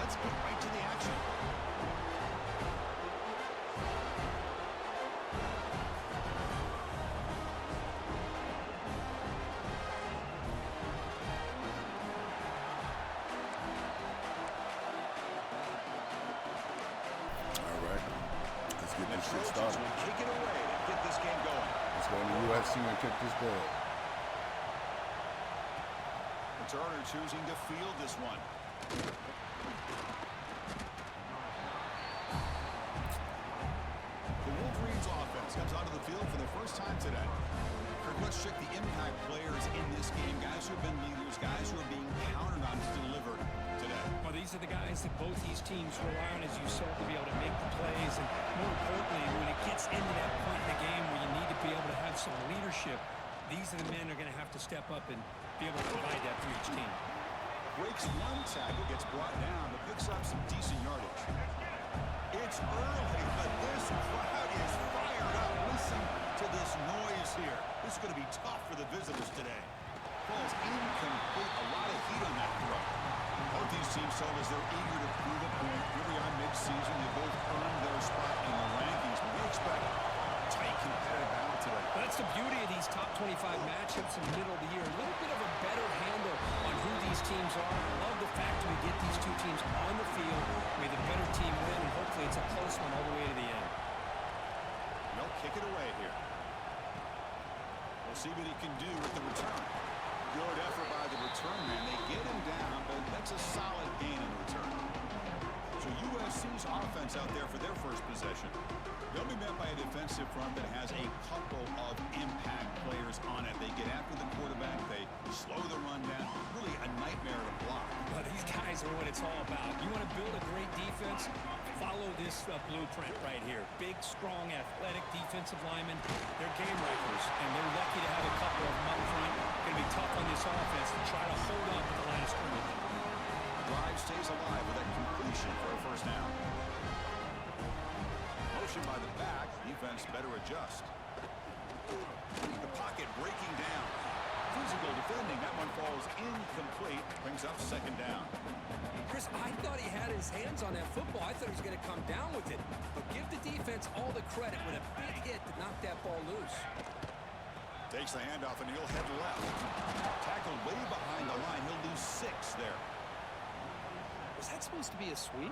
let's get right to the action. All right, let's get this shit started. Kick it away to get this game going. Let's go in the UFC and kick this ball. Turner choosing to field this one. The Wolverines offense comes onto the field for the first time today. Kirk, let's check the impact players in this game. Guys who have been leaders, guys who are being counted on to deliver today. Well, these are the guys that both these teams rely on, as you said, to be able to make the plays. And more importantly, when it gets into that point in the game where you need to be able to have some leadership, these are the men that are going to have to step up and be able to provide that for each team. Breaks one tackle, gets brought down, but picks up some decent yardage. It's early, but this crowd is fired up. Listen to this noise here. This is going to be tough for the visitors today. Falls incomplete. A lot of heat on that throw. Both these teams told us they're eager to prove a point. Here we are mid-season. They both earned their spot in the rankings. But we expect tight competitive battle today. But that's the beauty of these top 25 matchups in the middle of the year. A little bit of a better handle on who these teams are. I love the fact that we get these two teams on the field. May the better team win, and hopefully it's a close one all the way to the end. They'll kick it away here. We'll see what he can do with the return. Good effort by the return man. They get him down, but that's a solid gain in return. So USC's offense out there for their first possession. They'll be met by a defensive front that has a couple of impact players on it. They get after the quarterback. They slow the run down. Really a nightmare to block. Well, these guys are what it's all about. You want to build a great defense? Follow this blueprint right here. Big, strong, athletic defensive linemen. They're game wreckers, and they're lucky to have a couple of them up front. Going to be tough on this offense to try to hold up at the line of scrimmage. Drive stays alive with that completion for a first down. Motion by the back. Defense better adjust. The pocket breaking down. Physical defending. That one falls incomplete. Brings up second down. Chris, I thought he had his hands on that football. I thought he was going to come down with it. But give the defense all the credit with a big hit to knock that ball loose. Takes the handoff and he'll head left. Tackled way behind the line. He'll lose 6 there. Was that supposed to be a sweep?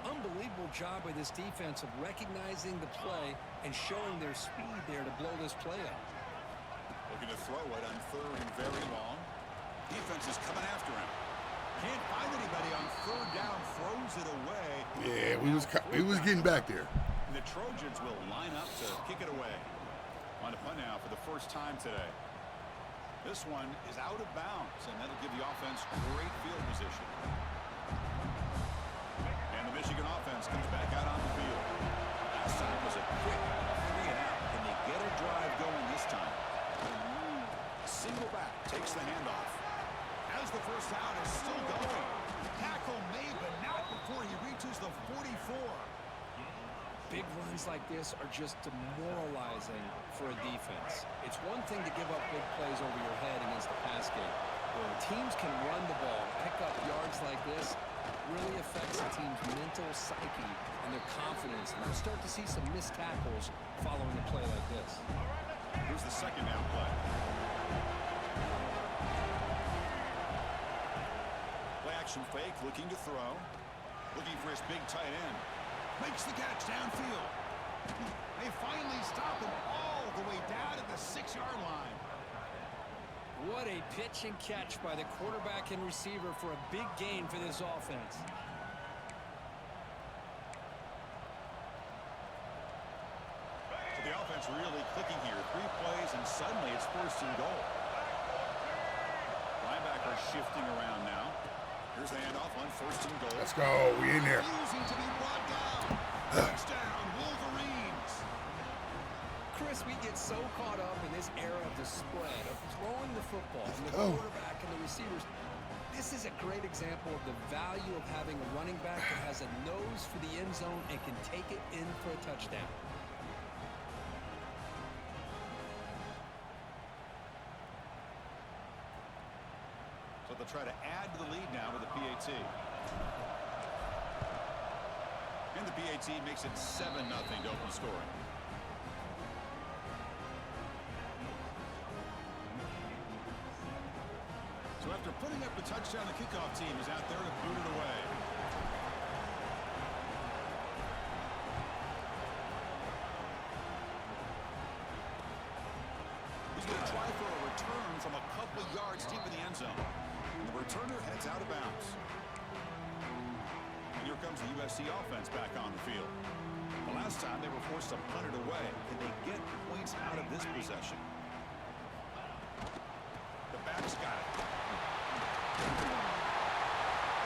Unbelievable job by this defense of recognizing the play and showing their speed there to blow this play up. Looking to throw it on third and very long. Defense is coming after him. Can't find anybody on third down. Throws it away. Yeah, we was getting back there. And the Trojans will line up to kick it away. On a punt now for the first time today. This one is out of bounds, and that'll give the offense great field position. And the Michigan offense comes back out on the field. Last time was a quick 3 and out. Can they get a drive going this time? Single back takes the handoff. As the first down is still going. Tackle made, but not before he reaches the 44. Big runs like this are just demoralizing for a defense. It's one thing to give up big plays over your head against the pass game. When teams can run the ball, pick up yards like this, really affects a team's mental psyche and their confidence. And we'll start to see some missed tackles following a play like this. Here's the second down play. Play action fake, looking to throw. Looking for his big tight end. Makes the catch downfield. They finally stop him all the way down at the 6-yard line. What a pitch and catch by the quarterback and receiver for a big gain for this offense. So the offense really clicking here. 3 plays and suddenly it's first and goal. Linebacker shifting around now. Here's the handoff on first and goal. Let's go. We in there. Refusing to be brought down. Touchdown, Wolverines. Chris, we get so caught up in this era of the spread, of throwing the football, and the quarterback and the receivers. This is a great example of the value of having a running back that has a nose for the end zone and can take it in for a touchdown. So they'll try to add to the lead now with a PAT. And the PAT makes it 7-0 to open scoring. So after putting up the touchdown, the kickoff team is out there to boot it away. He's going to try for a return from a couple yards deep in the end zone. And the returner heads out of bounds. And here comes the USC offense back on the field. The last time they were forced to punt it away. Can they get points out of this possession? The back's got it. And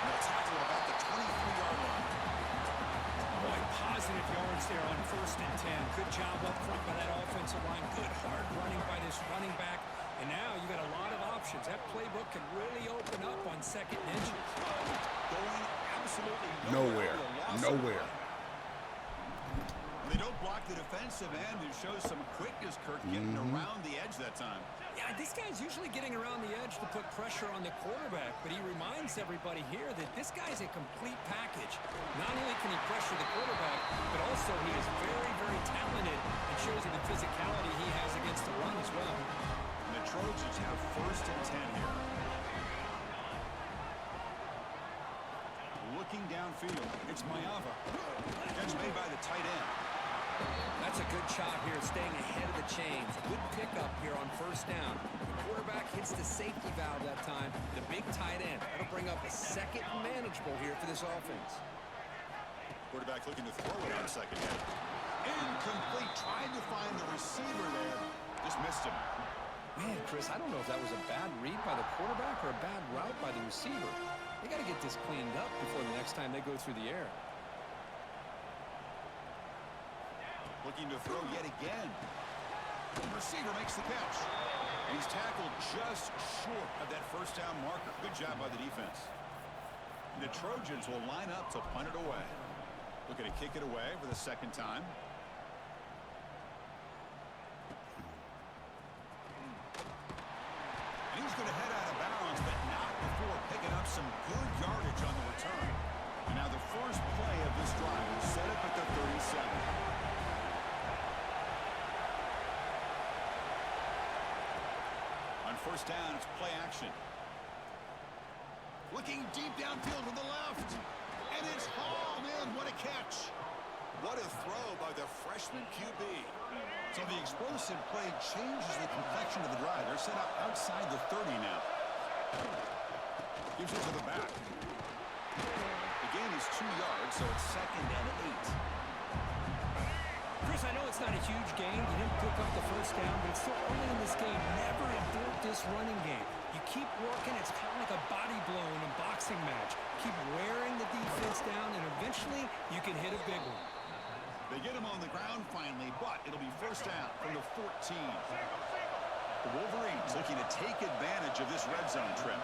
they'll tackle about the 23-yard line. Boy, positive yards there on 1st and 10. Good job up front by that offensive line. Good hard running by this running back. And now you got a lot of options. That playbook can really open up on 2nd and inches. Going absolutely Nowhere. Nowhere. And they don't block the defensive end, who shows some quickness, Kirk, getting around the edge that time. Yeah, this guy's usually getting around the edge to put pressure on the quarterback, but he reminds everybody here that this guy's a complete package. Not only can he pressure the quarterback, but also he is very, very talented and shows you the physicality he has against the run as well. And the Trojans have 1st and 10 here. Looking downfield, it's Mayava. Catch made by the tight end. That's a good shot here, staying ahead of the chains. Good pickup here on 1st down. The quarterback hits the safety valve that time. The big tight end. That'll bring up a 2nd and manageable here for this offense. Quarterback looking to throw it on 2nd down. Incomplete. Tried to find the receiver there. Just missed him. Man, Chris, I don't know if that was a bad read by the quarterback or a bad route by the receiver. They got to get this cleaned up before the next time they go through the air. Looking to throw yet again. The receiver makes the catch. And he's tackled just short of that 1st down marker. Good job by the defense. And the Trojans will line up to punt it away. Looking to kick it away for the 2nd time. And he's going to head out of bounds, but not before picking up some good yardage on the return. And now the first play of this drive is set up at the 37. On 1st down, it's play action. Looking deep downfield to the left. And it's hauled in. What a catch. What a throw by the freshman QB. So the explosive play changes the complexion of the drive. They're set up outside the 30 now. Gives it to the back. The gain is 2 yards, so it's 2nd and 8. Chris, I know it's not a huge game. You didn't pick up the 1st down, but it's still early in this game. Never abort this running game. You keep working. It's kind of like a body blow in a boxing match. Keep wearing the defense down, and eventually you can hit a big one. They get him on the ground finally, but it'll be 1st down from the 14. The Wolverines looking to take advantage of this red zone trip.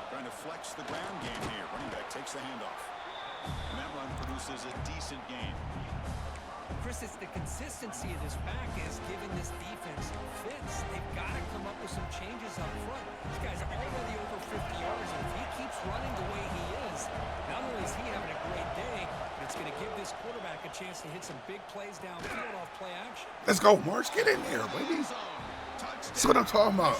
Trying to flex the ground game here. Running back takes the handoff. And that run produces a decent gain. Chris, it's the consistency of this back is giving this defense fits. They've got to come up with some changes up front. This guy's already over 50 yards, and if he keeps running the way he is, not only is he having a great day, but it's going to give this quarterback a chance to hit some big plays downfield off play action. Let's go, Marsh. Get in there, baby. That's what I'm talking about.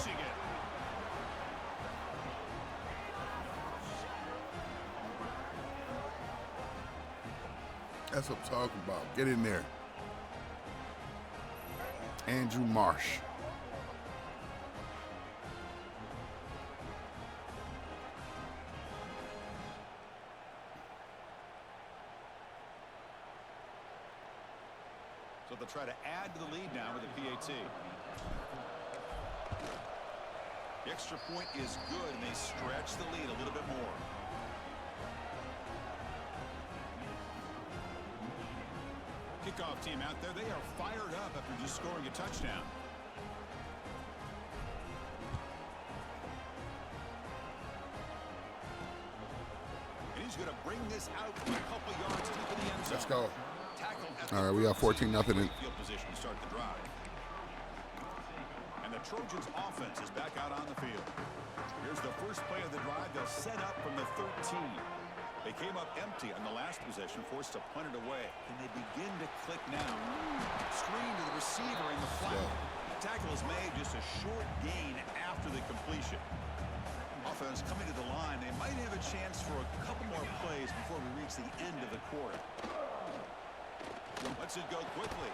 That's what I'm talking about. Get in there. Andrew Marsh. So they'll try to add to the lead now with the PAT. The extra point is good, and they stretch the lead a little bit more. Kickoff team out there, they are fired up after just scoring a touchdown. And he's going to bring this out a couple yards deep in the end zone. Let's go. All right, we got 14-0 in. Field position to start the drive. And the Trojans offense is back out on the field. Here's the first play of the drive. They'll set up from the 13. They came up empty on the last possession, forced to punt it away. And they begin to click now. Screen to the receiver in the flat. Tackle is made, just a short gain after the completion. Offense coming to the line. They might have a chance for a couple more plays before we reach the end of the quarter. Lets it go quickly.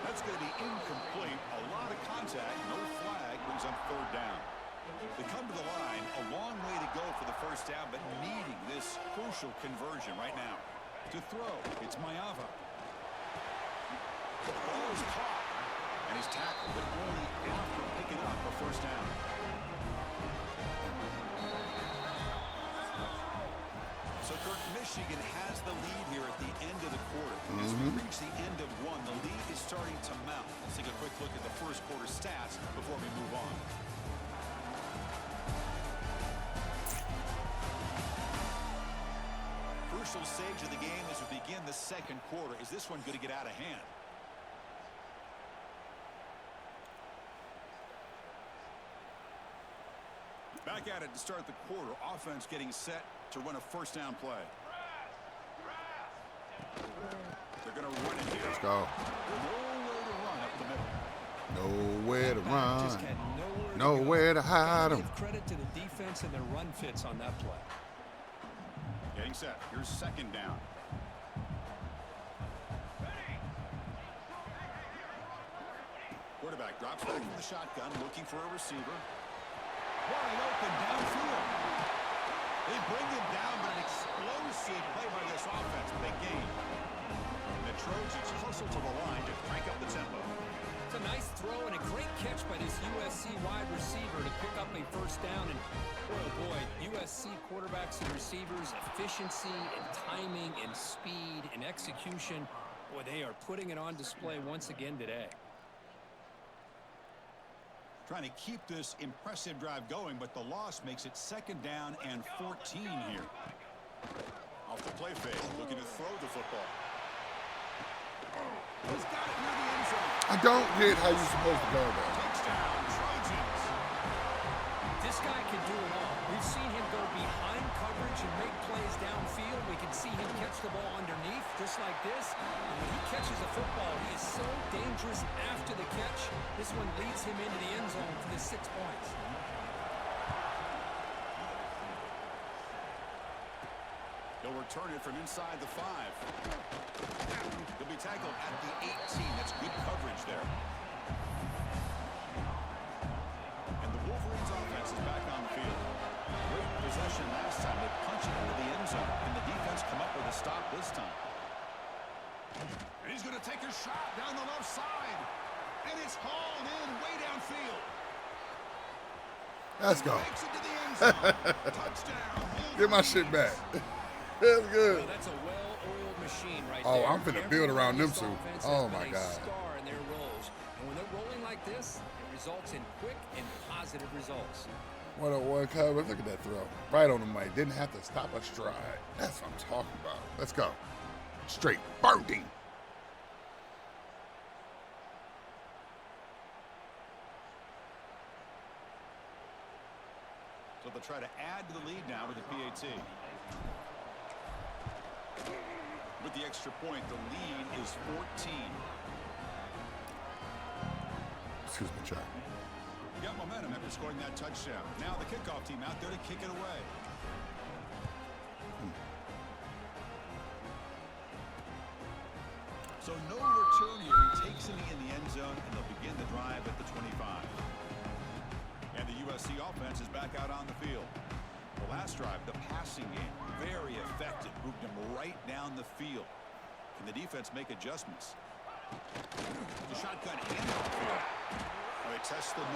That's going to be incomplete. A lot of contact. No flag. Brings up third down. They come to the line. A long way to go for the first down, but needing this crucial conversion right now. To throw, it's Mayava. The ball is caught. And he's tackled, but only after picking up a first down. So, Kirk, Michigan has the lead here at the end of the quarter. As we reach the end of one, the lead is starting to mount. Let's take a quick look at the first quarter stats before we move on. Crucial stage of the game as we begin the second quarter. Is this one going to get out of hand? Back at it to start the quarter. Offense getting set to run a first down play. They're going to run it here. Let's go. Nowhere to run up the middle. Nowhere to Just run. had Nowhere to hide Give them. credit to the defense and their run fits on that play. Getting set. Here's second down. Quarterback drops back from the shotgun, looking for a receiver. Wide open downfield. They bring him down, but an explosive play by this offense. Big game. And the Trojans hustle to the line to crank up the tempo. It's a nice throw and a great catch by this USC wide receiver to pick up a first down. And oh boy, USC quarterbacks and receivers, efficiency and timing and speed and execution. Boy, they are putting it on display once again today. Trying to keep this impressive drive going, but the loss makes it second down and 14 here. Off the play fake, looking to throw the football. He's got it near the end zone. I don't get how you're supposed to go there. Touchdown, Trojans. This guy can do it all. We've seen him go behind coverage and make plays downfield. We can see him catch the ball underneath, just like this. And when he catches a football, he is so dangerous after the catch. This one leads him into the end zone for the 6 points. He'll return it from inside the 5. He'll be tackled at the 18. That's good coverage there. And the Wolverines offense is back on the field. Great possession last time. They punch it into the end zone. And the defense come up with a stop this time. And he's going to take a shot down the left side. And it's hauled in way downfield. Let's go. Makes it to the end zone. Touchdown. Get my shit back. That's good. Well, that's a well-oiled machine right Oh, there. I'm finna build around them two. Offense has Oh, been my a God. star in their roles. And when they're rolling like this, it results in quick and positive results. What a one cover. Look at that throw. Right on the mic. Didn't have to stop a stride. That's what I'm talking about. Let's go. Straight burned him. So they'll try to add to the lead now with the PAT. With the extra point, the lead is 14. Excuse me, Chuck. Got momentum after scoring that touchdown. Now the kickoff team out there to kick it away. So no return here. He takes it in the end zone, and they'll begin the drive at the 25. And the USC offense is back out on the field. The last drive, the passing game, very effective. Moved him right down the field. Can the defense make adjustments? The shotgun handoff here. They test the